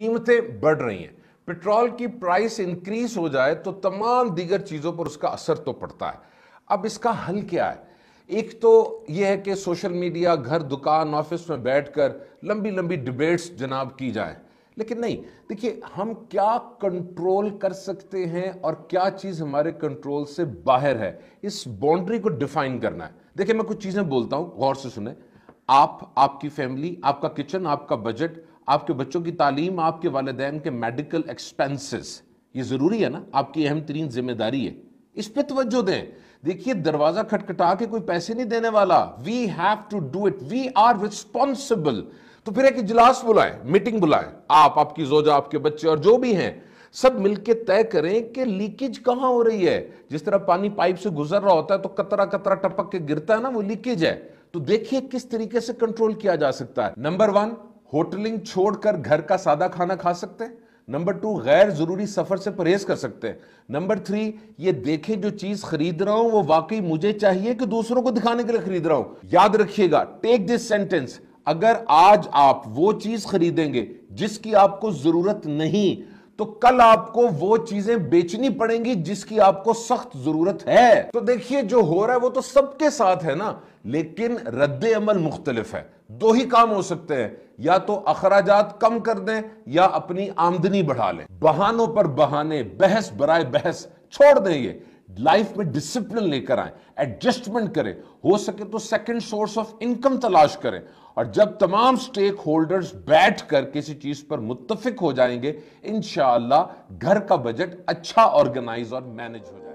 قیمتیں بڑھ رہی ہیں، پیٹرول کی پرائس انکریز ہو جائے تو تمام دیگر چیزوں پر اس کا اثر تو پڑتا ہے۔ اب اس کا حل کیا ہے؟ ایک تو یہ ہے کہ سوشل میڈیا، گھر، دکان، آفس میں بیٹھ کر لمبی لمبی ڈیبیٹس جناب کی جائیں، لیکن نہیں، دیکھیے ہم کیا کنٹرول کر سکتے ہیں اور کیا چیز ہمارے کنٹرول سے باہر ہے، اس باؤنڈری کو ڈیفائن کرنا ہے۔ دیکھیں میں کچھ چیزیں بولتا ہوں، غور سے سنیں۔ آپ کی فیملی، آپ کا کچن، آپ کا بجٹ، آپ کے بچوں کی تعلیم، آپ کے والدین کے میڈیکل ایکسپینسز، یہ ضروری ہے نا، آپ کی اہم ترین ذمہ داری ہے، اس پہ توجہ دیں۔ دیکھیے دروازہ کھٹکھٹا کے کوئی پیسے نہیں دینے والا، we have to do it, we are responsible. تو پھر ایک اجلاس بلائیں، میٹنگ بلائیں، آپ کی زوجہ، آپ کے بچے اور جو بھی ہیں، سب مل کے طے کریں کہ لیکیج کہاں ہو رہی ہے۔ جس طرح پانی پائپ سے گزر رہا ہوتا ہے تو قطرہ قطرہ ٹپک کے گرتا ہے نا، وہ لیکیج ہے۔ تو دیکھیے کس طریقے سے کنٹرول کیا جا سکتا ہے۔ نمبر 1، ہوٹلنگ چھوڑ کر گھر کا سادہ کھانا کھا سکتے ہیں۔ نمبر 2، غیر ضروری سفر سے پرہیز کر سکتے ہیں۔ نمبر 3، یہ دیکھیں جو چیز خرید رہا ہوں وہ واقعی مجھے چاہیے کہ دوسروں کو دکھانے کے لیے خرید رہا ہوں۔ یاد رکھیے گا، ٹیک دس سینٹنس، اگر آج آپ وہ چیز خریدیں گے جس کی آپ کو ضرورت نہیں تو کل آپ کو وہ چیزیں بیچنی پڑیں گی جس کی آپ کو سخت ضرورت ہے۔ تو دیکھیے جو ہو رہا ہے وہ تو سب کے ساتھ ہے نا، لیکن رد عمل مختلف ہے۔ دو ہی کام ہو سکتے ہیں، یا تو اخراجات کم کر دیں یا اپنی آمدنی بڑھا لیں۔ بہانوں پر بہانے، بحث برائے بحث چھوڑ دیں۔ یہ لائف میں ڈسپلن لے کر آئیں، ایڈجسٹمنٹ کریں، ہو سکے تو سیکنڈ سورس آف انکم تلاش کریں، اور جب تمام سٹیک ہولڈرز بیٹھ کر کسی چیز پر متفق ہو جائیں گے، انشاءاللہ گھر کا بجٹ اچھا آرگنائز اور مینج ہو جائے گا۔